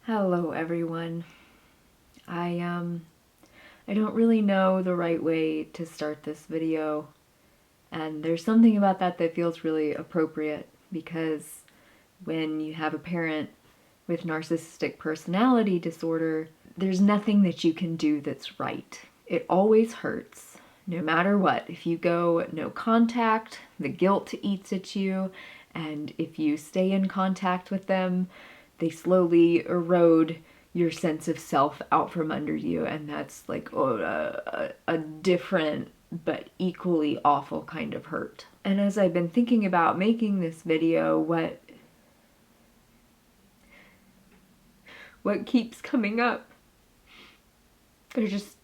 Hello everyone. I don't really know the right way to start this video, and there's something about that that feels really appropriate because when you have a parent with narcissistic personality disorder, there's nothing that you can do that's right. It always hurts, no matter what. If you go no contact, the guilt eats at you, and if you stay in contact with them, they slowly erode your sense of self out from under you, and that's like a different but equally awful kind of hurt. And as I've been thinking about making this video, what keeps coming up are just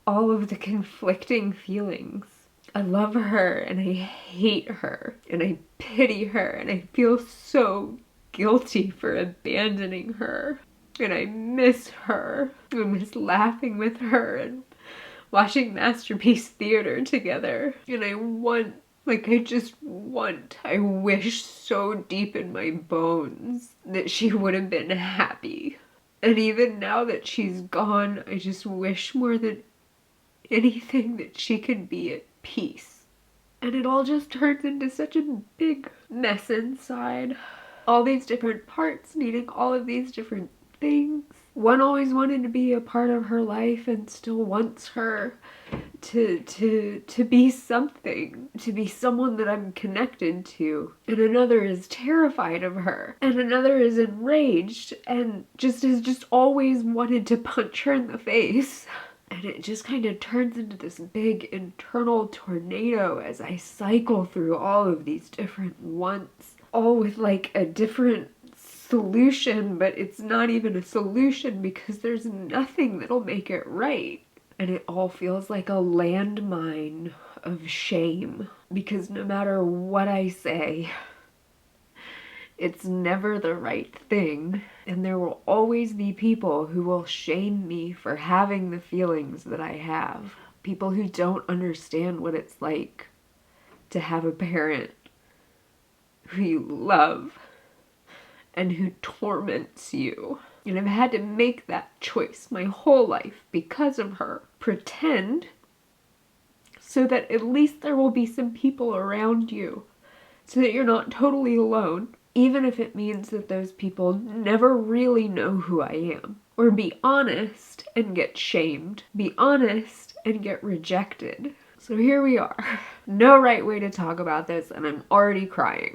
all of the conflicting feelings. I love her and I hate her and I pity her and I feel so guilty for abandoning her. And I miss her. I miss laughing with her and watching Masterpiece Theater together. And I wish so deep in my bones that she would have been happy. And even now that she's gone, I just wish more than anything that she could be at peace. And it all just turns into such a big mess inside. All these different parts needing all of these different things. One always wanted to be a part of her life and still wants her to be something, to be someone that I'm connected to. And another is terrified of her. And another is enraged and has always wanted to punch her in the face. And it just kind of turns into this big internal tornado as I cycle through all of these different wants, all with like a different solution, but it's not even a solution because there's nothing that'll make it right. And it all feels like a landmine of shame because no matter what I say, it's never the right thing, and there will always be people who will shame me for having the feelings that I have. People who don't understand what it's like to have a parent who you love and who torments you. And I've had to make that choice my whole life because of her. Pretend so that at least there will be some people around you so that you're not totally alone. Even if it means that those people never really know who I am. Or be honest and get shamed. Be honest and get rejected. So here we are. No right way to talk about this, and I'm already crying.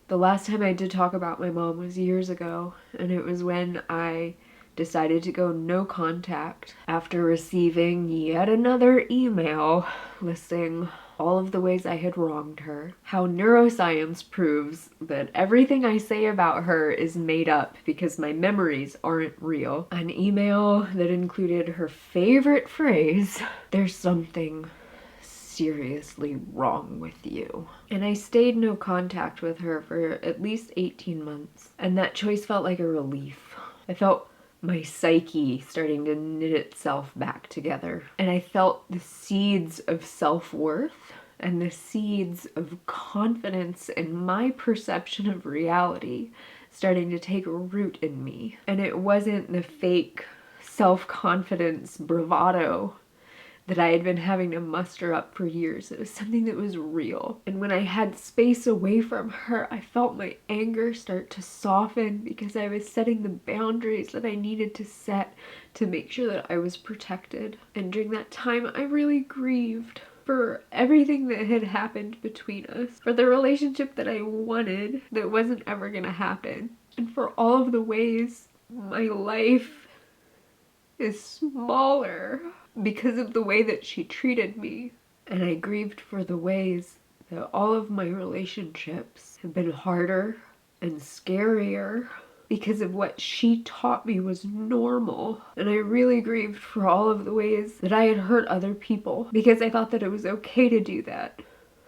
The last time I did talk about my mom was years ago, and it was when I decided to go no contact after receiving yet another email listing all of the ways I had wronged her. How neuroscience proves that everything I say about her is made up because my memories aren't real. An email that included her favorite phrase, "There's something seriously wrong with you." And I stayed no contact with her for at least 18 months. And that choice felt like a relief. I felt my psyche starting to knit itself back together. And I felt the seeds of self-worth and the seeds of confidence in my perception of reality starting to take root in me. And it wasn't the fake self-confidence bravado that I had been having to muster up for years. It was something that was real. And when I had space away from her, I felt my anger start to soften because I was setting the boundaries that I needed to set to make sure that I was protected. And during that time, I really grieved for everything that had happened between us, for the relationship that I wanted that wasn't ever gonna happen, and for all of the ways my life is smaller because of the way that she treated me. And I grieved for the ways that all of my relationships have been harder and scarier because of what she taught me was normal. And I really grieved for all of the ways that I had hurt other people because I thought that it was okay to do that.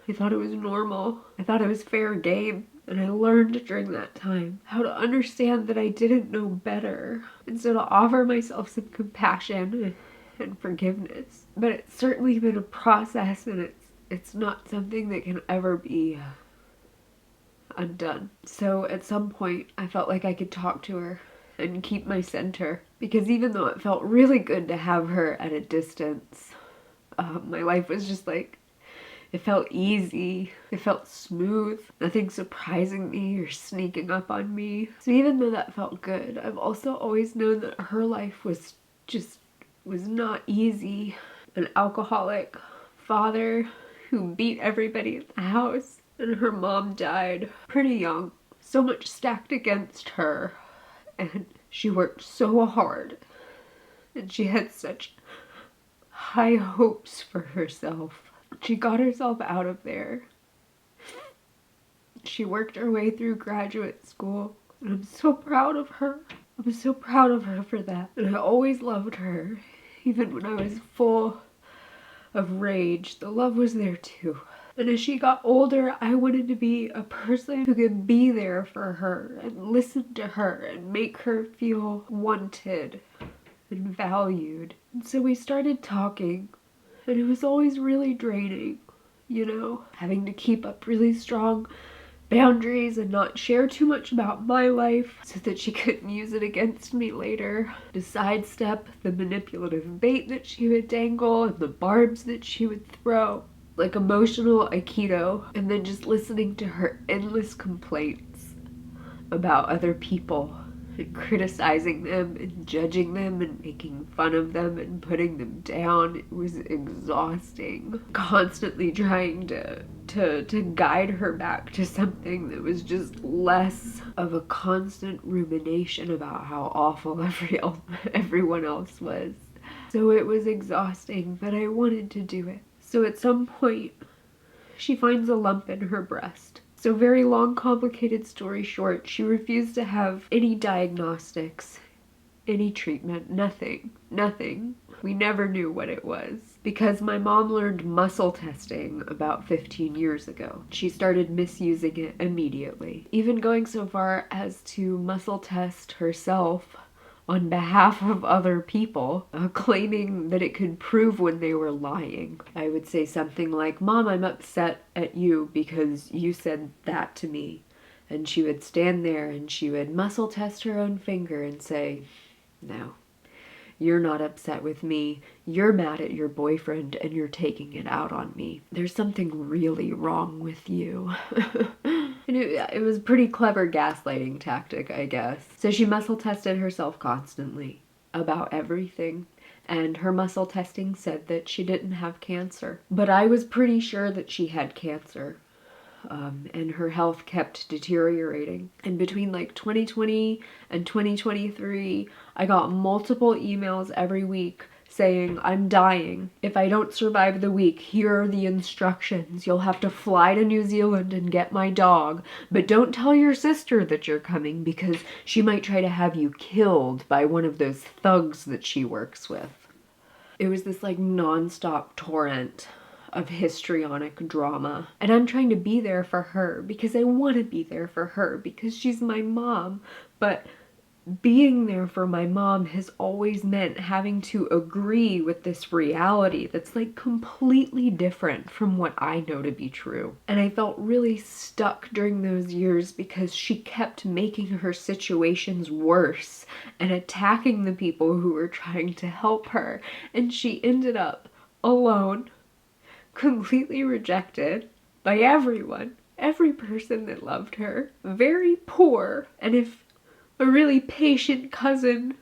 I thought it was normal. I thought it was fair game. And I learned during that time how to understand that I didn't know better. And so to offer myself some compassion and forgiveness. But it's certainly been a process, and it's not something that can ever be undone. So at some point, I felt like I could talk to her and keep my center, because even though it felt really good to have her at a distance, my life was just like, it felt easy, it felt smooth, nothing surprising me or sneaking up on me. So even though that felt good, I've also always known that her life was not easy. An alcoholic father who beat everybody at the house, and her mom died pretty young. So much stacked against her, and she worked so hard, and she had such high hopes for herself. She got herself out of there. She worked her way through graduate school, and I'm so proud of her. I'm so proud of her for that. And I always loved her, even when I was full of rage. The love was there too. And as she got older, I wanted to be a person who could be there for her and listen to her and make her feel wanted and valued. And so we started talking, and it was always really draining, you know, having to keep up really strong boundaries and not share too much about my life so that she couldn't use it against me later, to sidestep the manipulative bait that she would dangle and the barbs that she would throw, like emotional aikido, and then just listening to her endless complaints about other people and criticizing them and judging them and making fun of them and putting them down. It was exhausting. Constantly trying to guide her back to something that was just less of a constant rumination about how awful everyone else was. So it was exhausting, but I wanted to do it. So at some point, she finds a lump in her breast. So very long, complicated story short, she refused to have any diagnostics, any treatment, nothing. We never knew what it was, because my mom learned muscle testing about 15 years ago. She started misusing it immediately, even going so far as to muscle test herself on behalf of other people, claiming that it could prove when they were lying. I would say something like, "Mom, I'm upset at you because you said that to me." And she would stand there and she would muscle test her own finger and say, "No, you're not upset with me. You're mad at your boyfriend and you're taking it out on me. There's something really wrong with you." And it was a pretty clever gaslighting tactic, I guess. So she muscle tested herself constantly about everything. And her muscle testing said that she didn't have cancer. But I was pretty sure that she had cancer. And her health kept deteriorating. And between like 2020 and 2023, I got multiple emails every week saying, "I'm dying. If I don't survive the week, here are the instructions. You'll have to fly to New Zealand and get my dog. But don't tell your sister that you're coming because she might try to have you killed by one of those thugs that she works with." It was this like nonstop torrent of histrionic drama. And I'm trying to be there for her because I want to be there for her because she's my mom. But being there for my mom has always meant having to agree with this reality that's like completely different from what I know to be true. And I felt really stuck during those years because she kept making her situations worse and attacking the people who were trying to help her. And she ended up alone, completely rejected by everyone, every person that loved her, very poor. And if a really patient cousin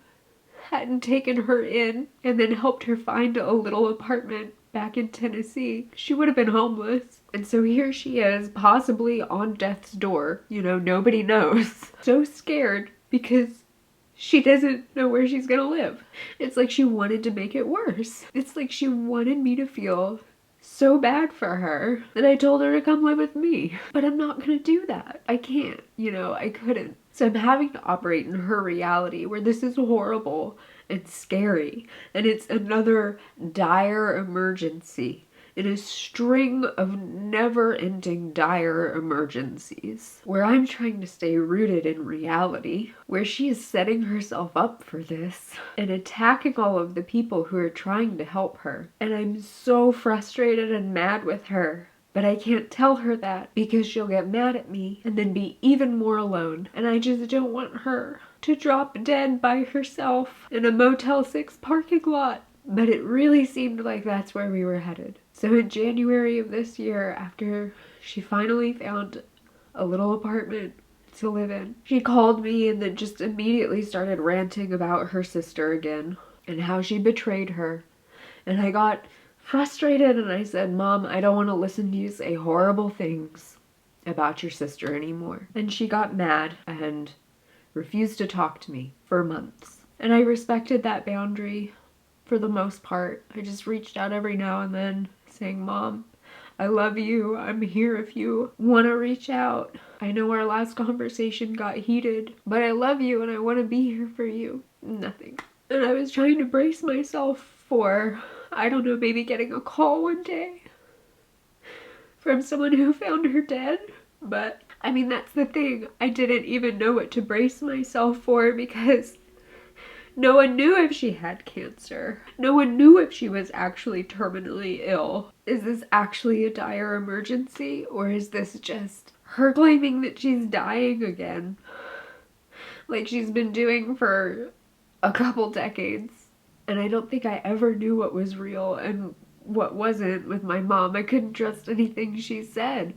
hadn't taken her in and then helped her find a little apartment back in Tennessee, she would have been homeless. And so here she is, possibly on death's door. You know, nobody knows. So scared because she doesn't know where she's gonna live. It's like she wanted to make it worse. It's like she wanted me to feel so bad for her that I told her to come live with me. But I'm not gonna do that. I can't, you know, I couldn't. So I'm having to operate in her reality where this is horrible and scary. And it's another dire emergency in a string of never-ending dire emergencies where I'm trying to stay rooted in reality, where she is setting herself up for this and attacking all of the people who are trying to help her. And I'm so frustrated and mad with her But I can't tell her that because she'll get mad at me and then be even more alone. And I just don't want her to drop dead by herself in a Motel 6 parking lot. But it really seemed like that's where we were headed. So in January of this year, after she finally found a little apartment to live in, she called me and then just immediately started ranting about her sister again and how she betrayed her. And I got frustrated and I said, Mom, I don't want to listen to you say horrible things about your sister anymore. And she got mad and refused to talk to me for months. And I respected that boundary for the most part. I just reached out every now and then saying, Mom, I love you. I'm here if you want to reach out. I know our last conversation got heated, but I love you and I want to be here for you. Nothing. And I was trying to brace myself for, I don't know, maybe getting a call one day from someone who found her dead. But, I mean, that's the thing. I didn't even know what to brace myself for because no one knew if she had cancer. No one knew if she was actually terminally ill. Is this actually a dire emergency, or is this just her claiming that she's dying again? Like she's been doing for a couple decades. And I don't think I ever knew what was real and what wasn't with my mom. I couldn't trust anything she said.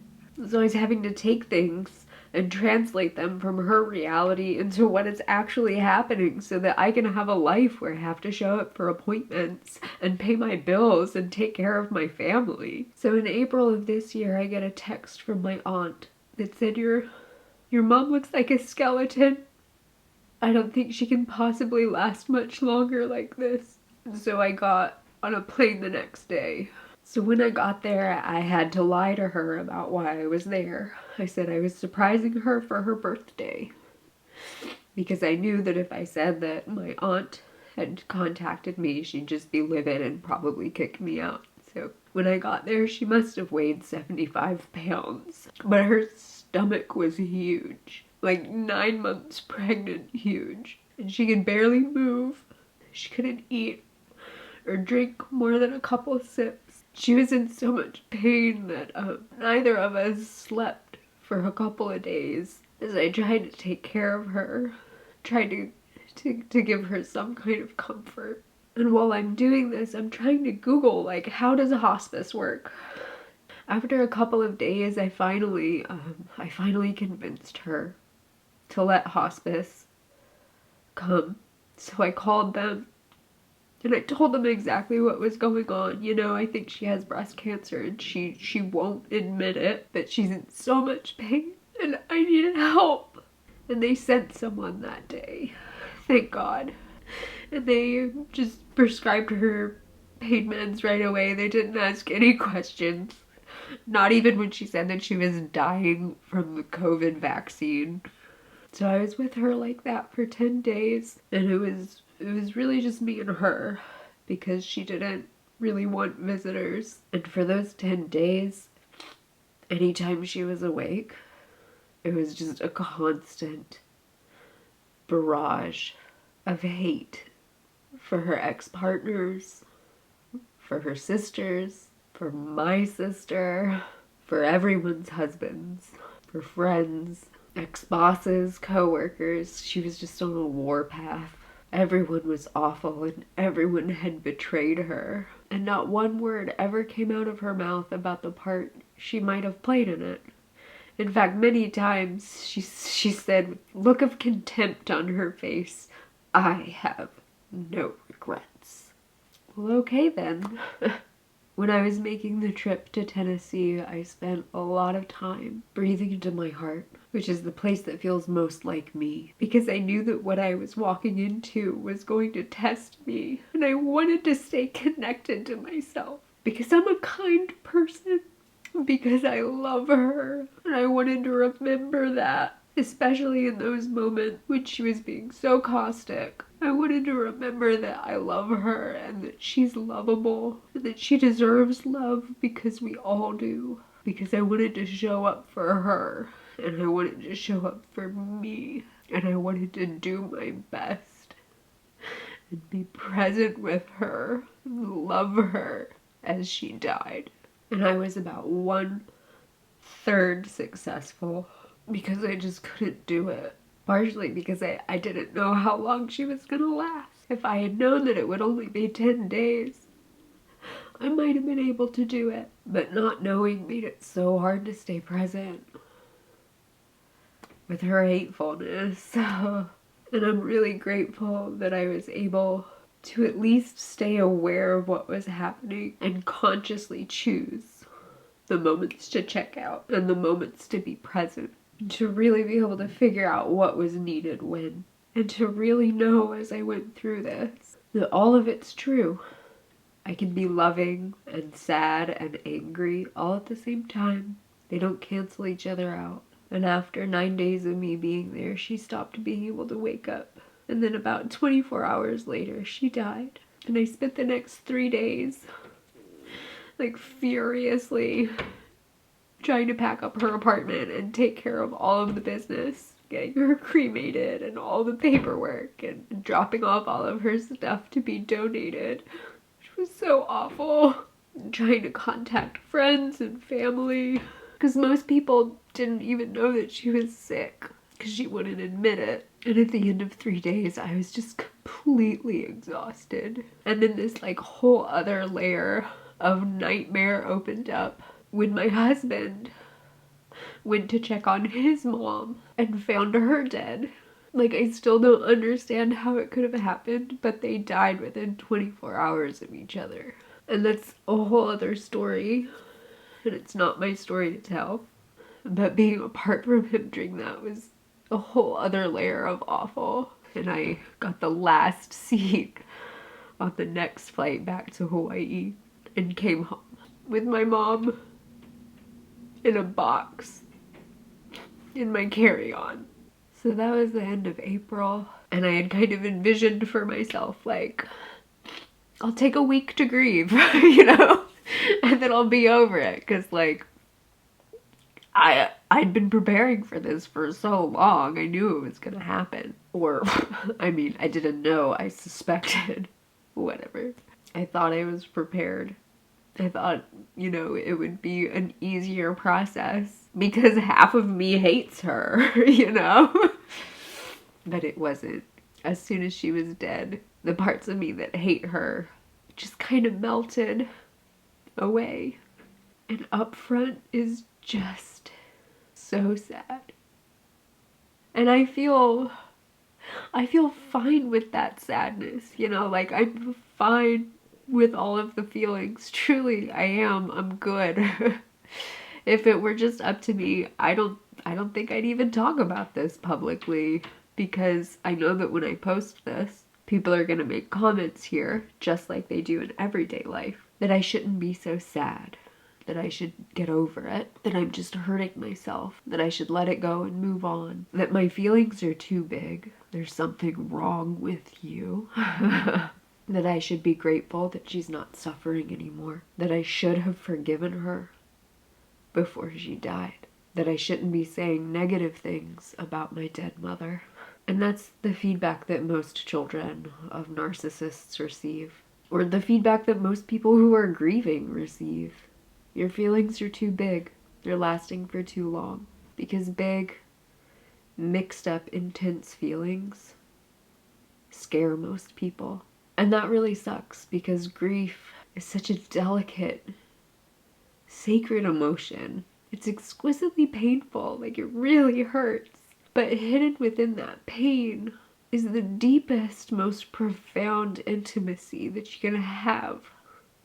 So I was having to take things and translate them from her reality into what is actually happening so that I can have a life where I have to show up for appointments and pay my bills and take care of my family. So in April of this year, I get a text from my aunt that said, your mom looks like a skeleton. I don't think she can possibly last much longer like this. So I got on a plane the next day. So when I got there, I had to lie to her about why I was there. I said I was surprising her for her birthday. Because I knew that if I said that my aunt had contacted me, she'd just be livid and probably kick me out. So when I got there, she must have weighed 75 pounds. But her stomach was huge. Like 9 months pregnant, huge. And she could barely move. She couldn't eat or drink more than a couple of sips. She was in so much pain that neither of us slept for a couple of days as I tried to take care of her, tried to give her some kind of comfort. And while I'm doing this, I'm trying to Google, like, how does a hospice work? After a couple of days, I finally convinced her to let hospice come. So I called them and I told them exactly what was going on. You know, I think she has breast cancer and she won't admit it, but she's in so much pain and I needed help. And they sent someone that day, thank God. And they just prescribed her pain meds right away. They didn't ask any questions. Not even when she said that she was dying from the COVID vaccine. So I was with her like that for 10 days. And it was really just me and her because she didn't really want visitors. And for those 10 days, anytime she was awake, it was just a constant barrage of hate for her ex-partners, for her sisters, for my sister, for everyone's husbands, for friends, ex-bosses, co-workers. She was just on a warpath. Everyone was awful and everyone had betrayed her. And not one word ever came out of her mouth about the part she might have played in it. In fact, many times she said with a look of contempt on her face, I have no regrets. Well, okay then. When I was making the trip to Tennessee, I spent a lot of time breathing into my heart, which is the place that feels most like me, because I knew that what I was walking into was going to test me, and I wanted to stay connected to myself, because I'm a kind person, because I love her, and I wanted to remember that. Especially in those moments when she was being so caustic. I wanted to remember that I love her and that she's lovable and that she deserves love because we all do. Because I wanted to show up for her and I wanted to show up for me and I wanted to do my best and be present with her and love her as she died. And I was about 1/3 successful because I just couldn't do it. Partially because I didn't know how long she was gonna last. If I had known that it would only be 10 days, I might have been able to do it. But not knowing made it so hard to stay present with her hatefulness. And I'm really grateful that I was able to at least stay aware of what was happening and consciously choose the moments to check out and the moments to be present. And to really be able to figure out what was needed when. And to really know as I went through this that all of it's true. I can be loving and sad and angry all at the same time. They don't cancel each other out. And after 9 days of me being there, she stopped being able to wake up. And then about 24 hours later, she died. And I spent the next 3 days, like, furiously trying to pack up her apartment and take care of all of the business, getting her cremated and all the paperwork and dropping off all of her stuff to be donated, which was so awful. And trying to contact friends and family, because most people didn't even know that she was sick because she wouldn't admit it. And at the end of 3 days, I was just completely exhausted. And then this like whole other layer of nightmare opened up when my husband went to check on his mom and found her dead. Like, I still don't understand how it could have happened, but they died within 24 hours of each other. And that's a whole other story, and it's not my story to tell. But being apart from him during that was a whole other layer of awful. And I got the last seat on the next flight back to Hawaii and came home with my mom in a box in my carry-on. So that was the end of April, and I had kind of envisioned for myself, like, I'll take a week to grieve, you know, and then I'll be over it, because, like, I'd been preparing for this for so long. I knew it was gonna happen. Or, I mean, I didn't know, I suspected. Whatever. I thought I was prepared. I thought, you know, it would be an easier process because half of me hates her, you know? But it wasn't. As soon as she was dead, the parts of me that hate her just kind of melted away. And up front is just so sad. And I feel fine with that sadness, you know, like I'm fine with all of the feelings. Truly, I am. I'm good. If it were just up to me, I don't think I'd even talk about this publicly, because I know that when I post this, people are going to make comments here, just like they do in everyday life, that I shouldn't be so sad, that I should get over it, that I'm just hurting myself, that I should let it go and move on, that my feelings are too big, there's something wrong with you. That I should be grateful that she's not suffering anymore. That I should have forgiven her before she died. That I shouldn't be saying negative things about my dead mother. And that's the feedback that most children of narcissists receive. Or the feedback that most people who are grieving receive. Your feelings are too big. They're lasting for too long. Because big, mixed up, intense feelings scare most people. And that really sucks, because grief is such a delicate, sacred emotion. It's exquisitely painful, like it really hurts. But hidden within that pain is the deepest, most profound intimacy that you're gonna have.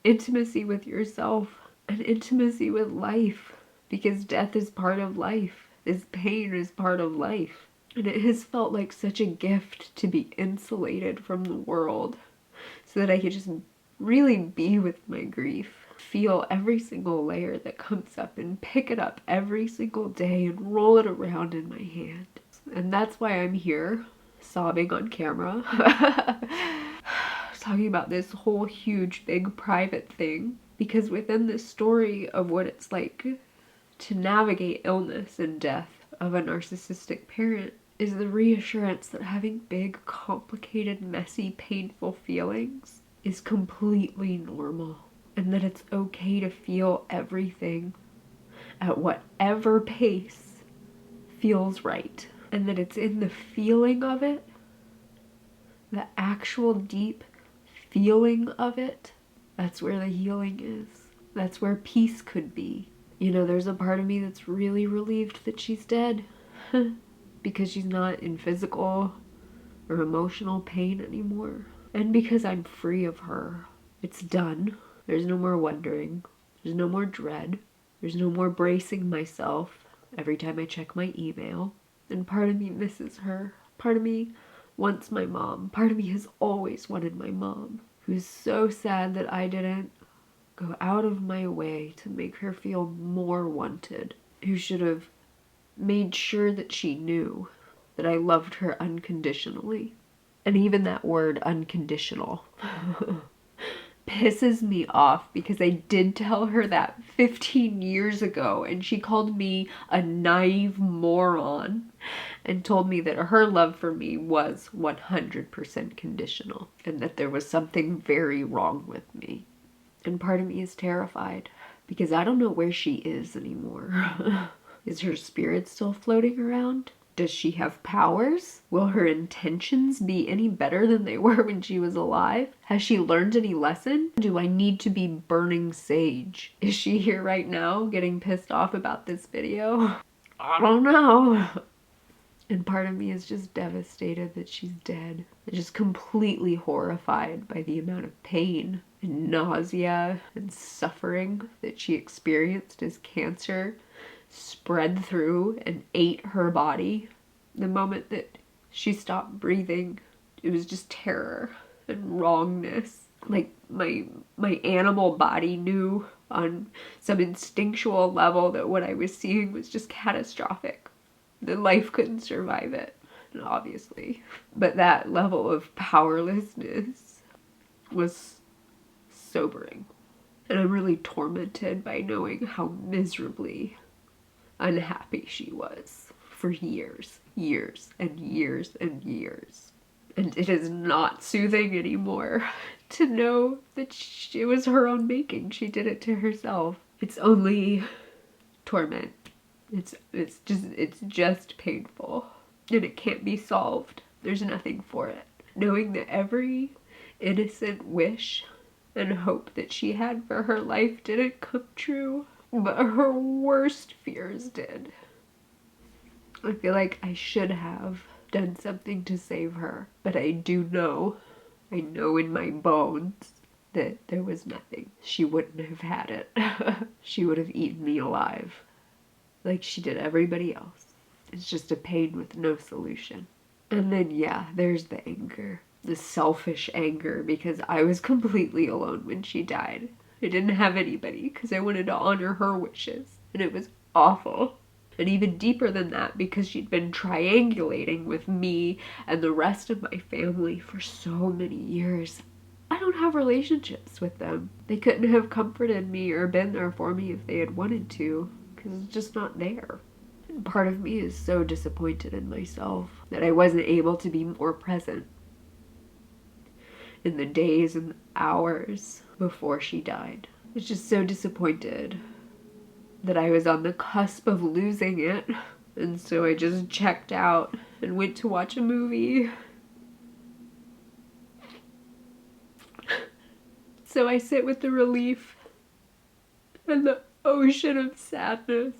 Intimacy with yourself and intimacy with life, because death is part of life. This pain is part of life. And it has felt like such a gift to be insulated from the world, so that I could just really be with my grief. Feel every single layer that comes up and pick it up every single day and roll it around in my hand. And that's why I'm here, sobbing on camera. Talking about this whole huge, big, private thing. Because within this story of what it's like to navigate illness and death of a narcissistic parent is the reassurance that having big, complicated, messy, painful feelings is completely normal. and that it's okay to feel everything at whatever pace feels right, and that it's in the feeling of it, the actual deep feeling of it, that's where the healing is. That's where peace could be. You know, there's a part of me that's really relieved that she's dead because she's not in physical or emotional pain anymore, and because I'm free of her. It's done. There's no more wondering. There's no more dread. There's no more bracing myself every time I check my email. And part of me misses her. Part of me wants my mom. Part of me has always wanted my mom, who's so sad that I didn't go out of my way to make her feel more wanted, who should have made sure that she knew that I loved her unconditionally. And even that word, unconditional, pisses me off because I did tell her that 15 years ago and she called me a naive moron and told me that her love for me was 100% conditional and that there was something very wrong with me. And part of me is terrified because I don't know where she is anymore. Is her spirit still floating around? Does she have powers? Will her intentions be any better than they were when she was alive? Has she learned any lesson? Do I need to be burning sage? Is she here right now getting pissed off about this video? I don't know. And part of me is just devastated that she's dead. I'm just completely horrified by the amount of pain and nausea and suffering that she experienced as cancer spread through and ate her body. The moment that she stopped breathing, it was just terror and wrongness. Like my animal body knew on some instinctual level that what I was seeing was just catastrophic. That life couldn't survive it, obviously. But that level of powerlessness was sobering. And I'm really tormented by knowing how miserably unhappy she was for years, years and years and years. And it is not soothing anymore to know that it was her own making. She did it to herself. It's only torment. It's just painful. And it can't be solved. There's nothing for it. Knowing that every innocent wish and hope that she had for her life didn't come true, but her worst fears did. I feel like I should have done something to save her, but I know in my bones that there was nothing. She wouldn't have had it. She would have eaten me alive, like she did everybody else. It's just a pain with no solution. And then, yeah, there's the anger. The selfish anger, because I was completely alone when she died. I didn't have anybody because I wanted to honor her wishes, and it was awful. And even deeper than that, because she'd been triangulating with me and the rest of my family for so many years. I don't have relationships with them. They couldn't have comforted me or been there for me if they had wanted to, because it's just not there. And part of me is so disappointed in myself that I wasn't able to be more present in the days and hours before she died. I was just so disappointed that I was on the cusp of losing it, and so I just checked out and went to watch a movie. So I sit with the relief and the ocean of sadness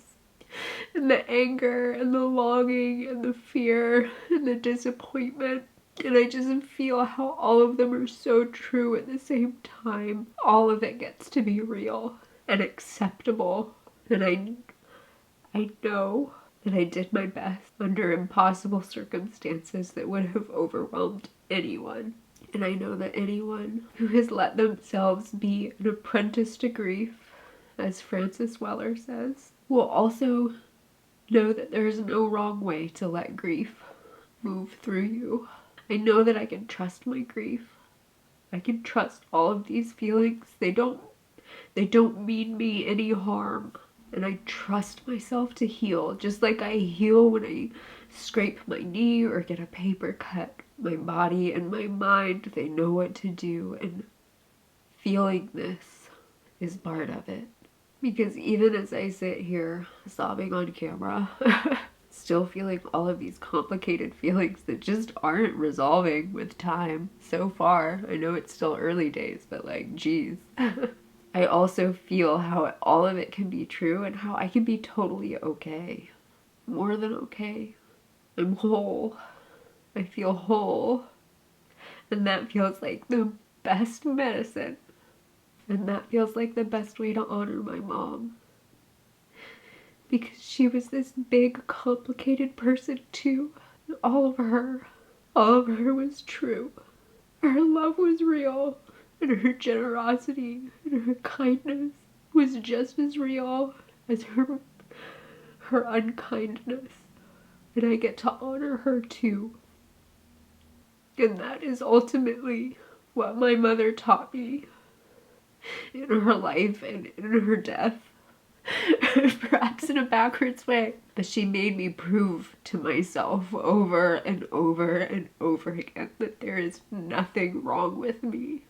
and the anger and the longing and the fear and the disappointment. And I just feel how all of them are so true at the same time. All of it gets to be real and acceptable. And I know that I did my best under impossible circumstances that would have overwhelmed anyone. And I know that anyone who has let themselves be an apprentice to grief, as Francis Weller says, will also know that there is no wrong way to let grief move through you. I know that I can trust my grief. I can trust all of these feelings. They don't mean me any harm. And I trust myself to heal, just like I heal when I scrape my knee or get a paper cut. My body and my mind, they know what to do. And feeling this is part of it. Because even as I sit here sobbing on camera, still feeling all of these complicated feelings that just aren't resolving with time so far. I know it's still early days, but like, geez. I also feel how all of it can be true and how I can be totally okay. More than okay. I'm whole. I feel whole. And that feels like the best medicine. And that feels like the best way to honor my mom. Because she was this big, complicated person too. All of her was true. Her love was real. And her generosity and her kindness was just as real as her unkindness. And I get to honor her too. And that is ultimately what my mother taught me in her life and in her death. Perhaps in a backwards way. But she made me prove to myself over and over and over again that there is nothing wrong with me.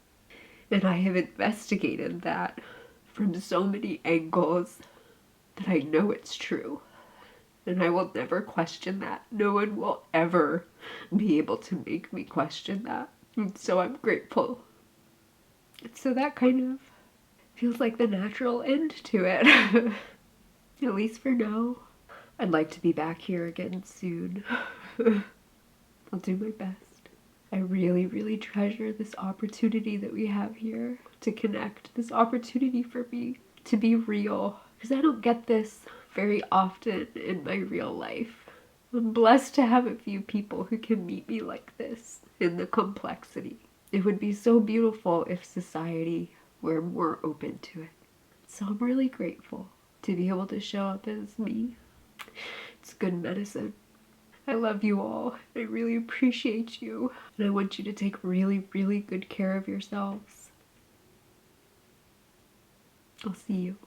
And I have investigated that from so many angles that I know it's true. And I will never question that. No one will ever be able to make me question that. And so I'm grateful. And so that kind of feels like the natural end to it. At least for now. I'd like to be back here again soon. I'll do my best. I really, really treasure this opportunity that we have here to connect. This opportunity for me to be real. Because I don't get this very often in my real life. I'm blessed to have a few people who can meet me like this in the complexity. It would be so beautiful if society were more open to it. So I'm really grateful to be able to show up as me. It's good medicine. I love you all. I really appreciate you. And I want you to take really, really good care of yourselves. I'll see you.